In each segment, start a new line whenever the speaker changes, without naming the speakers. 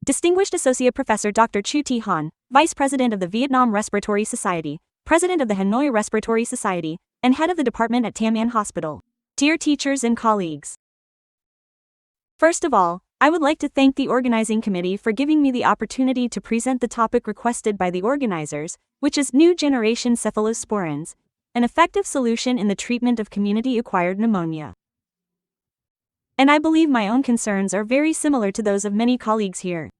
Distinguished Associate Professor Dr. Chu Thi Han, Vice President of the Vietnam Respiratory Society, President of the Hanoi Respiratory Society, and Head of the Department at Tam An Hospital. Dear teachers and colleagues. First of all, I would like to thank the organizing committee for giving me the opportunity to present the topic requested by the organizers, which is new generation cephalosporins, an effective solution in the treatment of community-acquired pneumonia. And I believe my own concerns are very similar to those of many colleagues here.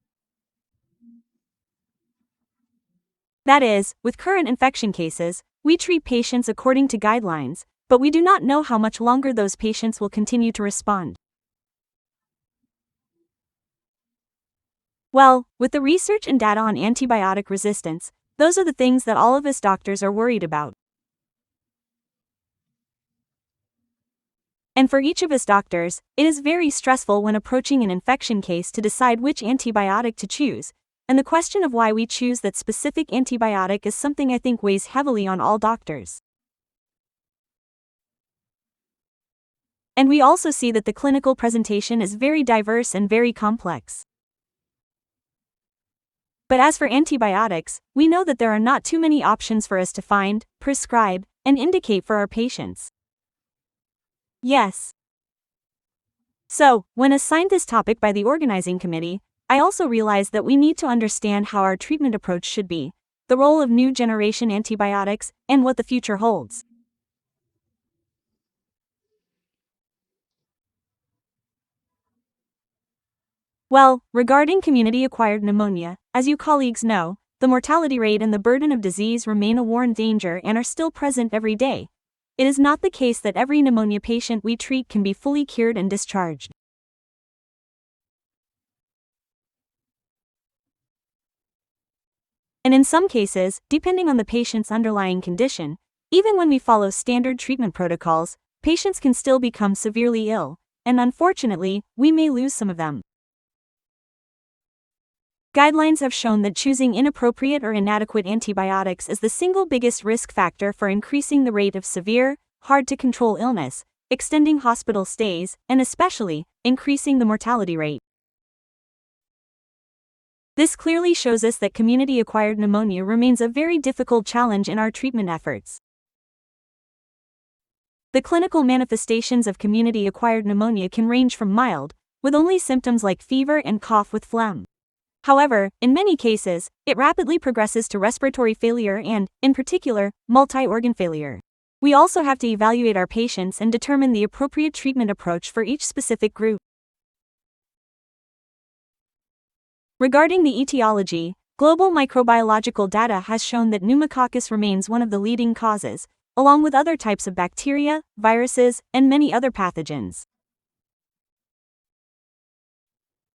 That is, with current infection cases, we treat patients according to guidelines, but we do not know how much longer those patients will continue to respond. Well, with the research and data on antibiotic resistance, those are the things that all of us doctors are worried about. And for each of us doctors, it is very stressful when approaching an infection case to decide which antibiotic to choose, and the question of why we choose that specific antibiotic is something I think weighs heavily on all doctors. And we also see that the clinical presentation is very diverse and very complex. But as for antibiotics, we know that there are not too many options for us to find, prescribe, and indicate for our patients. Yes. So, when assigned this topic by the organizing committee, I also realized that we need to understand how our treatment approach should be, the role of new generation antibiotics, and what the future holds. Well, regarding community-acquired pneumonia, as you colleagues know, the mortality rate and the burden of disease remain a worn danger and are still present every day. It is not the case that every pneumonia patient we treat can be fully cured and discharged. And in some cases, depending on the patient's underlying condition, even when we follow standard treatment protocols, patients can still become severely ill, and unfortunately, we may lose some of them. Guidelines have shown that choosing inappropriate or inadequate antibiotics is the single biggest risk factor for increasing the rate of severe, hard-to-control illness, extending hospital stays, and especially, increasing the mortality rate. This clearly shows us that community-acquired pneumonia remains a very difficult challenge in our treatment efforts. The clinical manifestations of community-acquired pneumonia can range from mild, with only symptoms like fever and cough with phlegm. However, in many cases, it rapidly progresses to respiratory failure and, in particular, multi-organ failure. We also have to evaluate our patients and determine the appropriate treatment approach for each specific group. Regarding the etiology, global microbiological data has shown that pneumococcus remains one of the leading causes, along with other types of bacteria, viruses, and many other pathogens.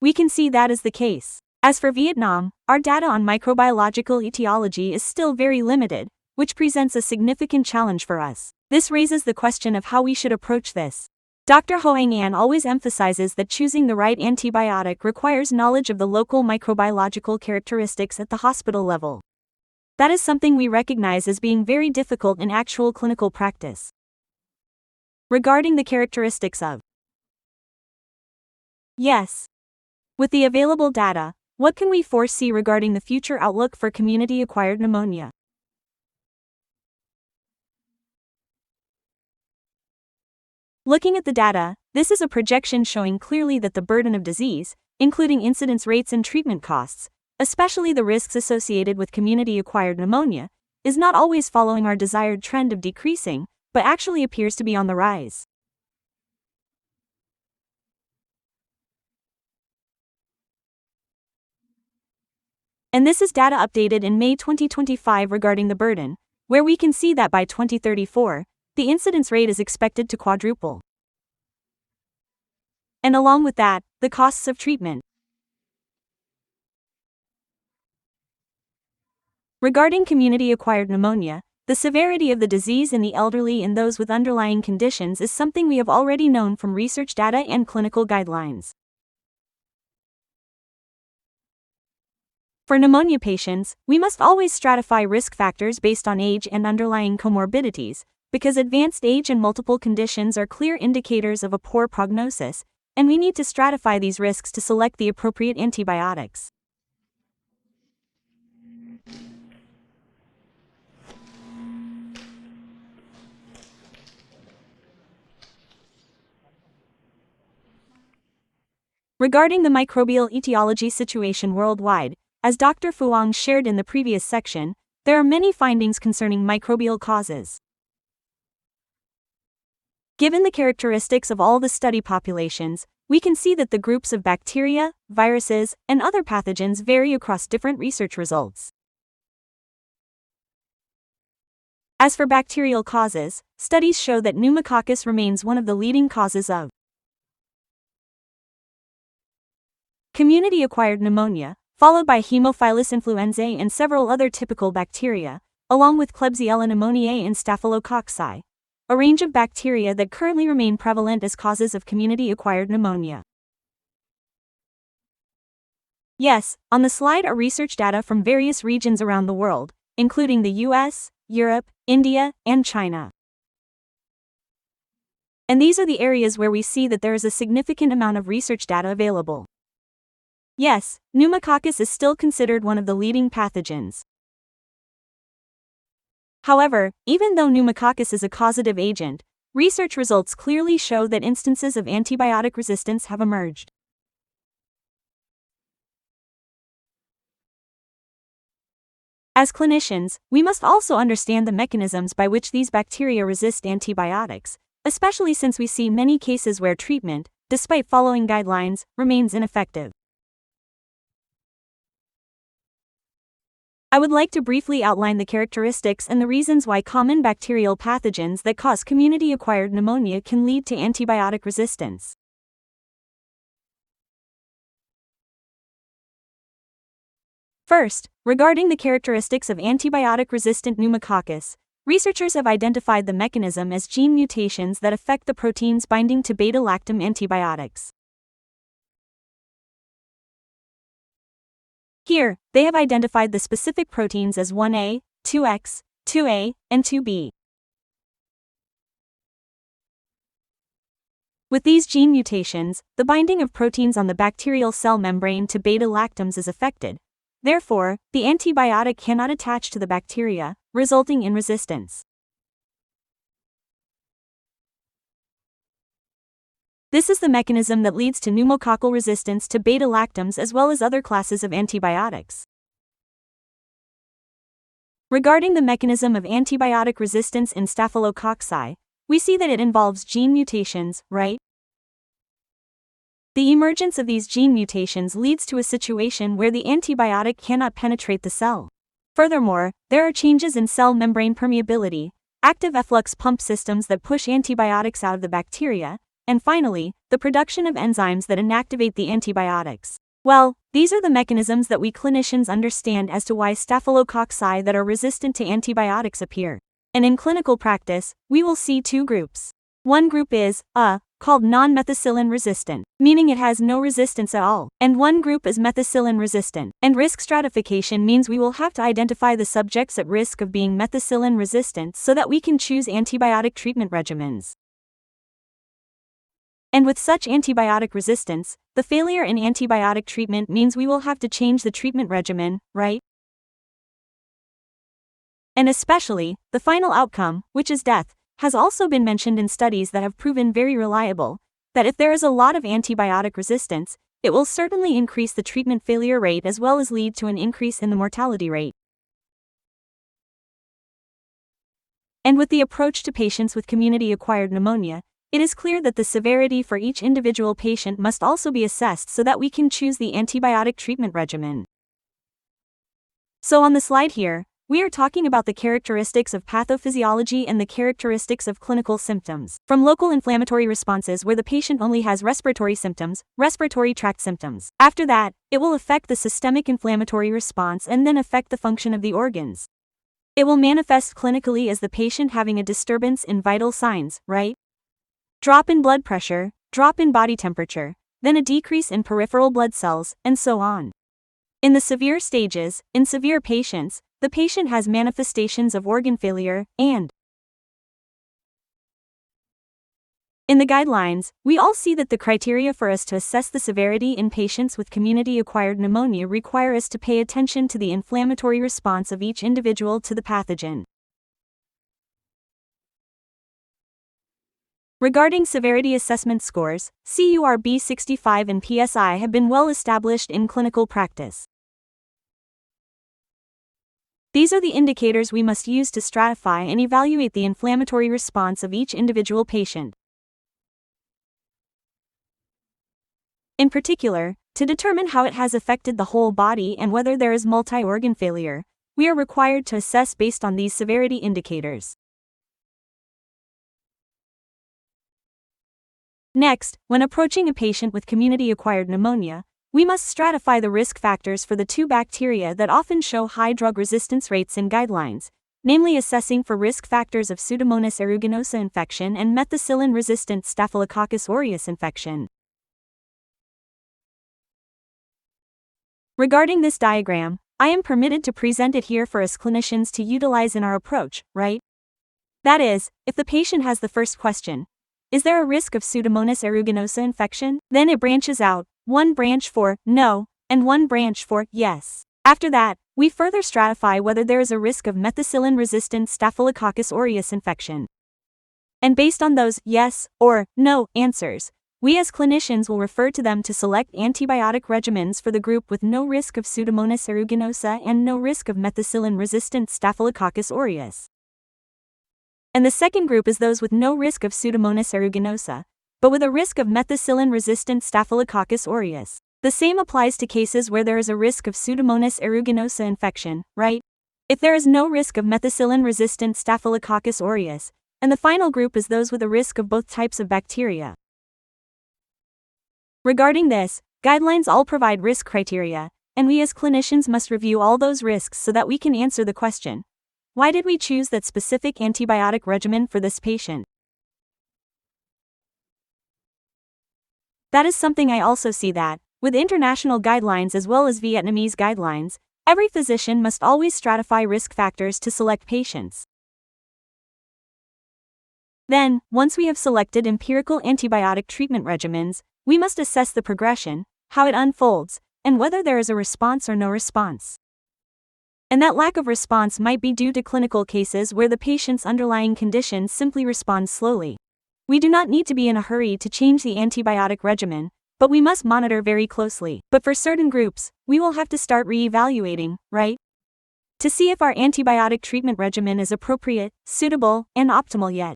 We can see that is the case. As for Vietnam, our data on microbiological etiology is still very limited, which presents a significant challenge for us. This raises the question of how we should approach this. Dr. Hoang An always emphasizes that choosing the right antibiotic requires knowledge of the local microbiological characteristics at the hospital level. That is something we recognize as being very difficult in actual clinical practice. Regarding the characteristics of Yes. With the available data, what can we foresee regarding the future outlook for community-acquired pneumonia? Looking at the data, this is a projection showing clearly that the burden of disease, including incidence rates and treatment costs, especially the risks associated with community-acquired pneumonia, is not always following our desired trend of decreasing, but actually appears to be on the rise. And this is data updated in May 2025 regarding the burden, where we can see that by 2034, the incidence rate is expected to quadruple. And along with that, the costs of treatment. Regarding community-acquired pneumonia, the severity of the disease in the elderly and those with underlying conditions is something we have already known from research data and clinical guidelines. For pneumonia patients, we must always stratify risk factors based on age and underlying comorbidities, because advanced age and multiple conditions are clear indicators of a poor prognosis, and we need to stratify these risks to select the appropriate antibiotics. Regarding the microbial etiology situation worldwide, as Dr. Fuang shared in the previous section, there are many findings concerning microbial causes. Given the characteristics of all the study populations, we can see that the groups of bacteria, viruses, and other pathogens vary across different research results. As for bacterial causes, studies show that pneumococcus remains one of the leading causes of community-acquired pneumonia, followed by Haemophilus influenzae and several other typical bacteria, along with Klebsiella pneumoniae and Staphylococci, a range of bacteria that currently remain prevalent as causes of community-acquired pneumonia. Yes, on the slide are research data from various regions around the world, including the US, Europe, India, and China. And these are the areas where we see that there is a significant amount of research data available. Yes, pneumococcus is still considered one of the leading pathogens. However, even though pneumococcus is a causative agent, research results clearly show that instances of antibiotic resistance have emerged. As clinicians, we must also understand the mechanisms by which these bacteria resist antibiotics, especially since we see many cases where treatment, despite following guidelines, remains ineffective. I would like to briefly outline the characteristics and the reasons why common bacterial pathogens that cause community-acquired pneumonia can lead to antibiotic resistance. First, regarding the characteristics of antibiotic-resistant pneumococcus, researchers have identified the mechanism as gene mutations that affect the proteins binding to beta-lactam antibiotics. Here, they have identified the specific proteins as 1A, 2X, 2A, and 2B. With these gene mutations, the binding of proteins on the bacterial cell membrane to beta-lactams is affected. Therefore, the antibiotic cannot attach to the bacteria, resulting in resistance. This is the mechanism that leads to pneumococcal resistance to beta-lactams as well as other classes of antibiotics. Regarding the mechanism of antibiotic resistance in Staphylococci, we see that it involves gene mutations, right? The emergence of these gene mutations leads to a situation where the antibiotic cannot penetrate the cell. Furthermore, there are changes in cell membrane permeability, active efflux pump systems that push antibiotics out of the bacteria, and finally, the production of enzymes that inactivate the antibiotics. Well, these are the mechanisms that we clinicians understand as to why staphylococci that are resistant to antibiotics appear. And in clinical practice, we will see two groups. One group is, called non-methicillin resistant, meaning it has no resistance at all, and one group is methicillin resistant. And risk stratification means we will have to identify the subjects at risk of being methicillin resistant so that we can choose antibiotic treatment regimens. And with such antibiotic resistance, the failure in antibiotic treatment means we will have to change the treatment regimen, right? And especially, the final outcome, which is death, has also been mentioned in studies that have proven very reliable, that if there is a lot of antibiotic resistance, it will certainly increase the treatment failure rate as well as lead to an increase in the mortality rate. And with the approach to patients with community-acquired pneumonia, it is clear that the severity for each individual patient must also be assessed so that we can choose the antibiotic treatment regimen. So on the slide here, we are talking about the characteristics of pathophysiology and the characteristics of clinical symptoms. From local inflammatory responses where the patient only has respiratory symptoms, respiratory tract symptoms. After that, it will affect the systemic inflammatory response and then affect the function of the organs. It will manifest clinically as the patient having a disturbance in vital signs, right? Drop in blood pressure, drop in body temperature, then a decrease in peripheral blood cells, and so on. In the severe stages, in severe patients, the patient has manifestations of organ failure, and in the guidelines, we all see that the criteria for us to assess the severity in patients with community-acquired pneumonia require us to pay attention to the inflammatory response of each individual to the pathogen. Regarding severity assessment scores, CURB-65 and PSI have been well established in clinical practice. These are the indicators we must use to stratify and evaluate the inflammatory response of each individual patient. In particular, to determine how it has affected the whole body and whether there is multi-organ failure, we are required to assess based on these severity indicators. Next, when approaching a patient with community-acquired pneumonia, we must stratify the risk factors for the two bacteria that often show high drug resistance rates in guidelines, namely assessing for risk factors of Pseudomonas aeruginosa infection and methicillin-resistant Staphylococcus aureus infection. Regarding this diagram, I am permitted to present it here for us clinicians to utilize in our approach, right? That is, if the patient has the first question, is there a risk of Pseudomonas aeruginosa infection? Then it branches out, one branch for no, and one branch for yes. After that, we further stratify whether there is a risk of methicillin-resistant Staphylococcus aureus infection. And based on those yes or no answers, we as clinicians will refer to them to select antibiotic regimens for the group with no risk of Pseudomonas aeruginosa and no risk of methicillin-resistant Staphylococcus aureus. And the second group is those with no risk of Pseudomonas aeruginosa, but with a risk of methicillin-resistant Staphylococcus aureus. The same applies to cases where there is a risk of Pseudomonas aeruginosa infection, right? If there is no risk of methicillin-resistant Staphylococcus aureus, and the final group is those with a risk of both types of bacteria. Regarding this, guidelines all provide risk criteria, and we as clinicians must review all those risks so that we can answer the question, why did we choose that specific antibiotic regimen for this patient? That is something I also see that, with international guidelines as well as Vietnamese guidelines, every physician must always stratify risk factors to select patients. Then, once we have selected empirical antibiotic treatment regimens, we must assess the progression, how it unfolds, and whether there is a response or no response. And that lack of response might be due to clinical cases where the patient's underlying condition simply responds slowly. We do not need to be in a hurry to change the antibiotic regimen, but we must monitor very closely. But for certain groups, we will have to start re-evaluating, right? To see if our antibiotic treatment regimen is appropriate, suitable, and optimal yet.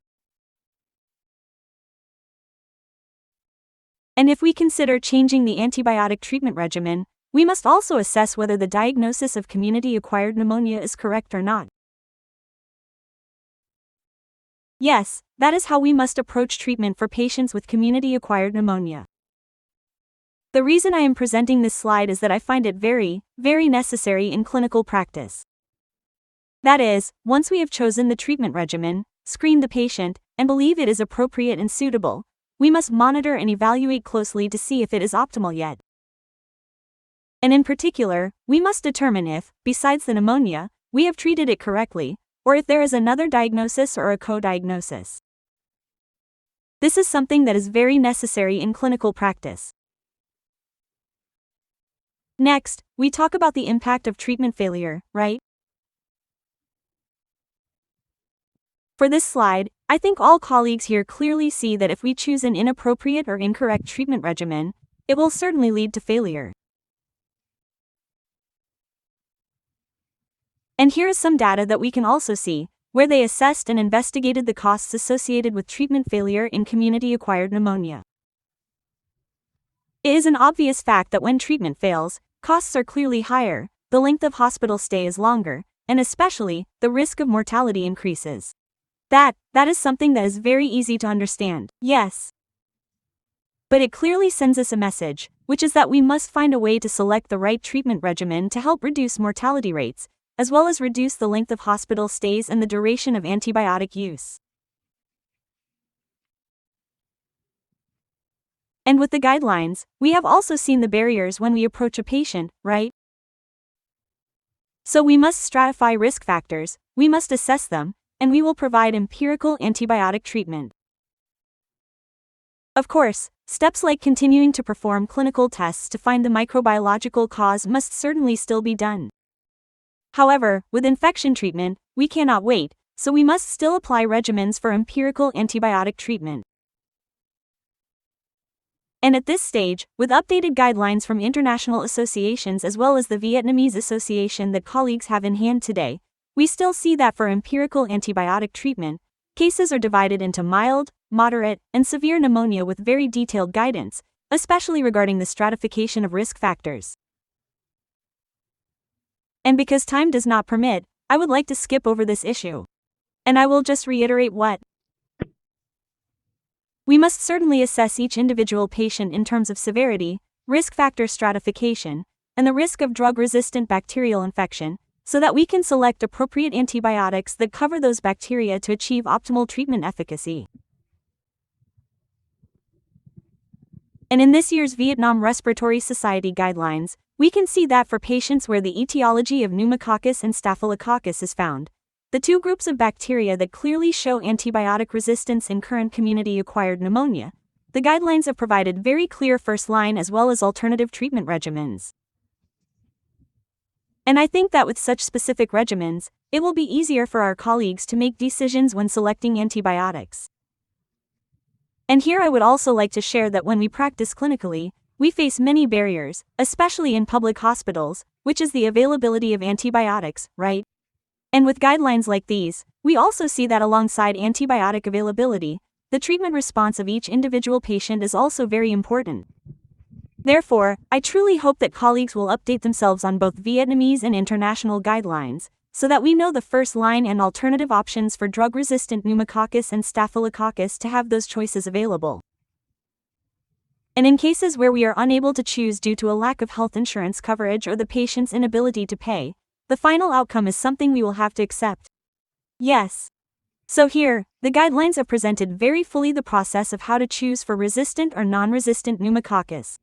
And if we consider changing the antibiotic treatment regimen, we must also assess whether the diagnosis of community-acquired pneumonia is correct or not. Yes, that is how we must approach treatment for patients with community-acquired pneumonia. The reason I am presenting this slide is that I find it very, very necessary in clinical practice. That is, once we have chosen the treatment regimen, screened the patient, and believe it is appropriate and suitable, we must monitor and evaluate closely to see if it is optimal yet. And in particular, we must determine if, besides the pneumonia, we have treated it correctly, or if there is another diagnosis or a co-diagnosis. This is something that is very necessary in clinical practice. Next, we talk about the impact of treatment failure, right? For this slide, I think all colleagues here clearly see that if we choose an inappropriate or incorrect treatment regimen, it will certainly lead to failure. And here is some data that we can also see, where they assessed and investigated the costs associated with treatment failure in community-acquired pneumonia. It is an obvious fact that when treatment fails, costs are clearly higher, the length of hospital stay is longer, and especially, the risk of mortality increases. That is something that is very easy to understand, yes. But it clearly sends us a message, which is that we must find a way to select the right treatment regimen to help reduce mortality rates, as well as reduce the length of hospital stays and the duration of antibiotic use. And with the guidelines, we have also seen the barriers when we approach a patient, right? So we must stratify risk factors, we must assess them, and we will provide empirical antibiotic treatment. Of course, steps like continuing to perform clinical tests to find the microbiological cause must certainly still be done. However, with infection treatment, we cannot wait, so we must still apply regimens for empirical antibiotic treatment. And at this stage, with updated guidelines from international associations as well as the Vietnamese association that colleagues have in hand today, we still see that for empirical antibiotic treatment, cases are divided into mild, moderate, and severe pneumonia with very detailed guidance, especially regarding the stratification of risk factors. And because time does not permit, I would like to skip over this issue. And I will just reiterate what we must certainly assess each individual patient in terms of severity, risk factor stratification, and the risk of drug-resistant bacterial infection, so that we can select appropriate antibiotics that cover those bacteria to achieve optimal treatment efficacy. And in this year's Vietnam Respiratory Society guidelines, we can see that for patients where the etiology of pneumococcus and staphylococcus is found, the two groups of bacteria that clearly show antibiotic resistance in current community-acquired pneumonia, the guidelines have provided very clear first-line as well as alternative treatment regimens. And I think that with such specific regimens, it will be easier for our colleagues to make decisions when selecting antibiotics. And here I would also like to share that when we practice clinically, we face many barriers, especially in public hospitals, which is the availability of antibiotics, right? And with guidelines like these, we also see that alongside antibiotic availability, the treatment response of each individual patient is also very important. Therefore, I truly hope that colleagues will update themselves on both Vietnamese and international guidelines, so that we know the first line and alternative options for drug-resistant pneumococcus and staphylococcus to have those choices available. And in cases where we are unable to choose due to a lack of health insurance coverage or the patient's inability to pay, the final outcome is something we will have to accept. Yes. So here, the guidelines have presented very fully the process of how to choose for resistant or non-resistant pneumococcus.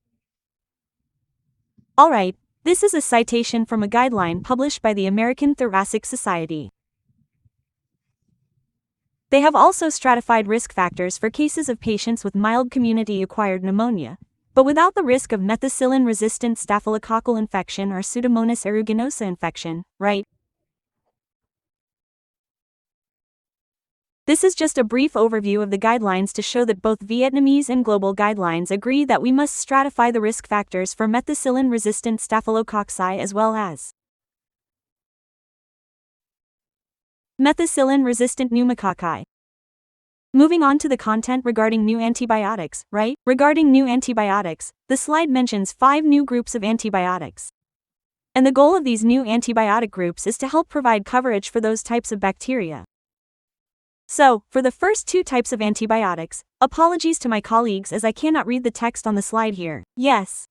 Alright, this is a citation from a guideline published by the American Thoracic Society. They have also stratified risk factors for cases of patients with mild community-acquired pneumonia, but without the risk of methicillin-resistant staphylococcal infection or Pseudomonas aeruginosa infection, right? This is just a brief overview of the guidelines to show that both Vietnamese and global guidelines agree that we must stratify the risk factors for methicillin-resistant staphylococci as well as methicillin-resistant pneumococci. Moving on to the content regarding new antibiotics, right? Regarding new antibiotics, the slide mentions 5 new groups of antibiotics. And the goal of these new antibiotic groups is to help provide coverage for those types of bacteria. So, for the first 2 types of antibiotics, apologies to my colleagues as I cannot read the text on the slide here. Yes.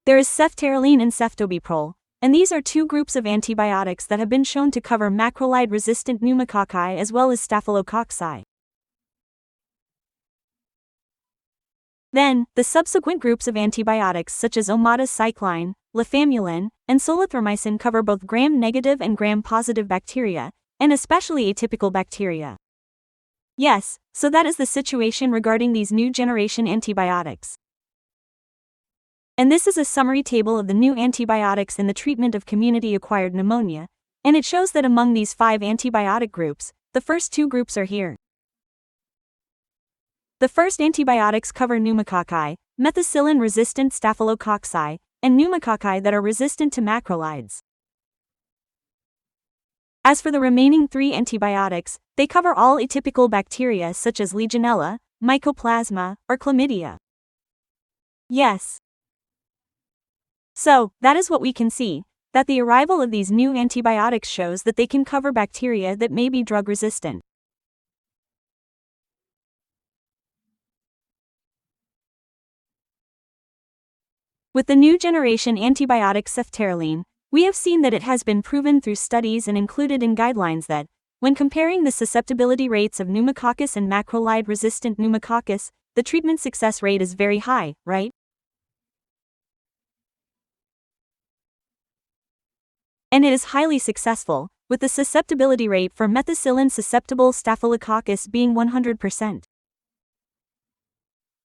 There is ceftaroline and ceftobiprole, and these are 2 groups of antibiotics that have been shown to cover macrolide-resistant pneumococci as well as staphylococci. Then, the subsequent groups of antibiotics such as omadacycline, lefamulin, and solithromycin cover both gram-negative and gram-positive bacteria, and especially atypical bacteria. Yes, so that is the situation regarding these new generation antibiotics. And this is a summary table of the new antibiotics in the treatment of community-acquired pneumonia, and it shows that among these 5 antibiotic groups, the first 2 groups are here. The first antibiotics cover pneumococci, methicillin-resistant staphylococci, and pneumococci that are resistant to macrolides. As for the remaining 3 antibiotics, they cover all atypical bacteria such as Legionella, Mycoplasma, or Chlamydia. Yes. So, that is what we can see, that the arrival of these new antibiotics shows that they can cover bacteria that may be drug-resistant. With the new generation antibiotic ceftaroline, we have seen that it has been proven through studies and included in guidelines that, when comparing the susceptibility rates of pneumococcus and macrolide-resistant pneumococcus, the treatment success rate is very high, right? And it is highly successful, with the susceptibility rate for methicillin-susceptible staphylococcus being 100%.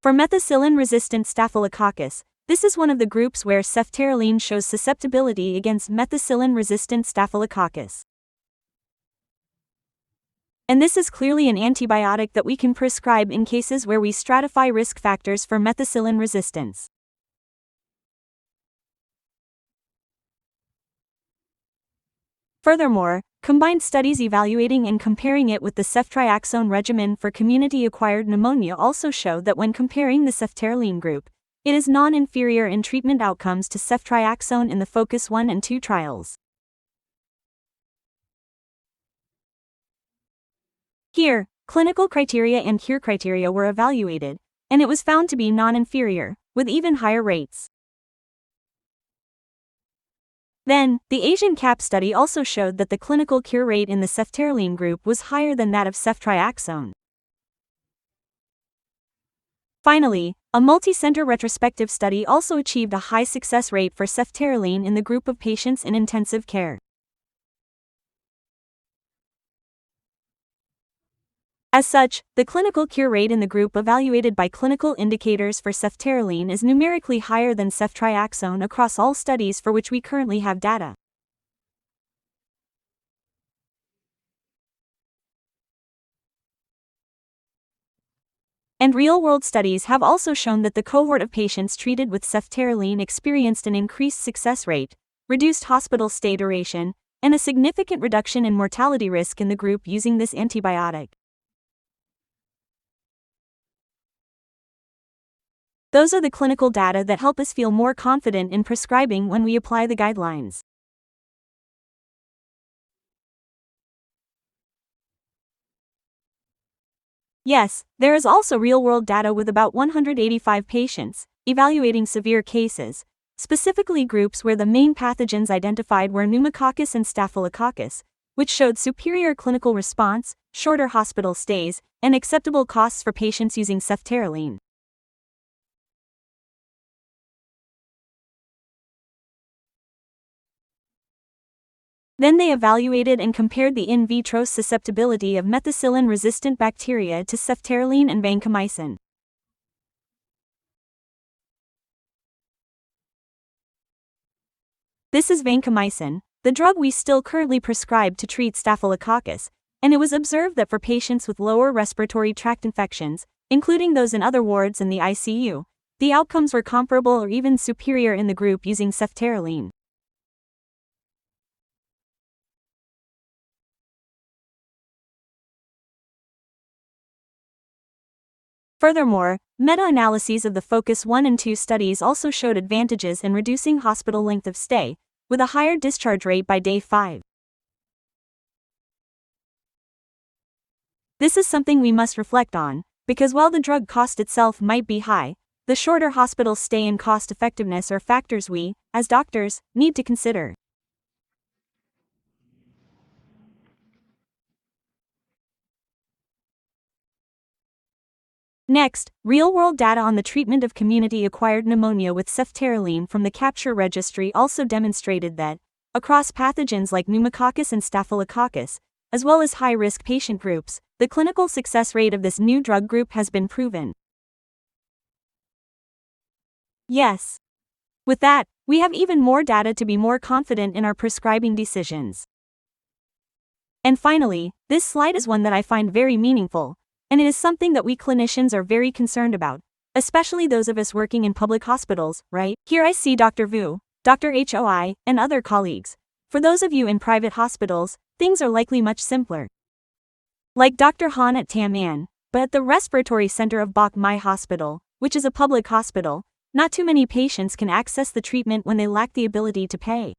For methicillin-resistant staphylococcus, this is one of the groups where ceftaroline shows susceptibility against methicillin-resistant staphylococcus. And this is clearly an antibiotic that we can prescribe in cases where we stratify risk factors for methicillin resistance. Furthermore, combined studies evaluating and comparing it with the ceftriaxone regimen for community-acquired pneumonia also show that when comparing the ceftaroline group, it is non-inferior in treatment outcomes to ceftriaxone in the FOCUS 1 and 2 trials. Here, clinical criteria and cure criteria were evaluated, and it was found to be non-inferior, with even higher rates. Then, the Asian CAP study also showed that the clinical cure rate in the ceftaroline group was higher than that of ceftriaxone. Finally, a multi-center retrospective study also achieved a high success rate for ceftaroline in the group of patients in intensive care. As such, the clinical cure rate in the group evaluated by clinical indicators for ceftaroline is numerically higher than ceftriaxone across all studies for which we currently have data. And real-world studies have also shown that the cohort of patients treated with ceftaroline experienced an increased success rate, reduced hospital stay duration, and a significant reduction in mortality risk in the group using this antibiotic. Those are the clinical data that help us feel more confident in prescribing when we apply the guidelines. Yes, there is also real-world data with about 185 patients, evaluating severe cases, specifically groups where the main pathogens identified were pneumococcus and staphylococcus, which showed superior clinical response, shorter hospital stays, and acceptable costs for patients using ceftaroline. Then they evaluated and compared the in vitro susceptibility of methicillin-resistant bacteria to ceftaroline and vancomycin. This is vancomycin, the drug we still currently prescribe to treat staphylococcus, and it was observed that for patients with lower respiratory tract infections, including those in other wards in the ICU, the outcomes were comparable or even superior in the group using ceftaroline. Furthermore, meta-analyses of the FOCUS 1 and 2 studies also showed advantages in reducing hospital length of stay, with a higher discharge rate by day 5. This is something we must reflect on, because while the drug cost itself might be high, the shorter hospital stay and cost effectiveness are factors we, as doctors, need to consider. Next, real-world data on the treatment of community-acquired pneumonia with ceftaroline from the CAPTURE registry also demonstrated that, across pathogens like pneumococcus and staphylococcus, as well as high-risk patient groups, the clinical success rate of this new drug group has been proven. Yes. With that, we have even more data to be more confident in our prescribing decisions. And finally, this slide is one that I find very meaningful, and it is something that we clinicians are very concerned about, especially those of us working in public hospitals, right? Here I see Dr. Vu, Dr. HOI, and other colleagues. For those of you in private hospitals, things are likely much simpler. Like Dr. Han at Tam An, but at the Respiratory Center of Bok Mai Hospital, which is a public hospital, not too many patients can access the treatment when they lack the ability to pay.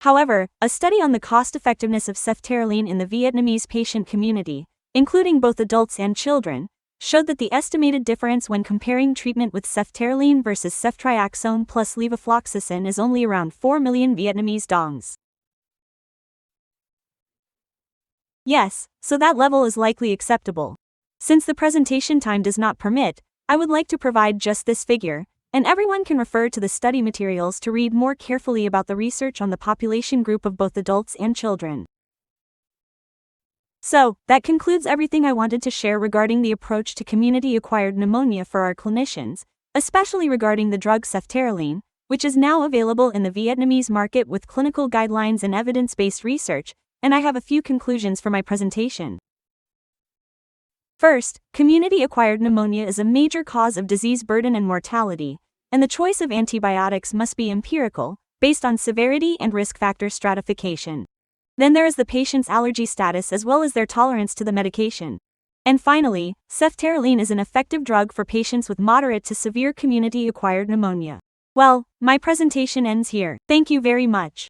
However, a study on the cost-effectiveness of ceftaroline in the Vietnamese patient community, including both adults and children, showed that the estimated difference when comparing treatment with ceftaroline versus ceftriaxone plus levofloxacin is only around 4 million Vietnamese dongs. Yes, so that level is likely acceptable. Since the presentation time does not permit, I would like to provide just this figure, and everyone can refer to the study materials to read more carefully about the research on the population group of both adults and children. So, that concludes everything I wanted to share regarding the approach to community-acquired pneumonia for our clinicians, especially regarding the drug ceftaroline, which is now available in the Vietnamese market with clinical guidelines and evidence-based research, and I have a few conclusions for my presentation. First, community-acquired pneumonia is a major cause of disease burden and mortality, and the choice of antibiotics must be empirical, based on severity and risk factor stratification. Then there is the patient's allergy status as well as their tolerance to the medication. And finally, ceftaroline is an effective drug for patients with moderate to severe community-acquired pneumonia. Well, my presentation ends here. Thank you very much.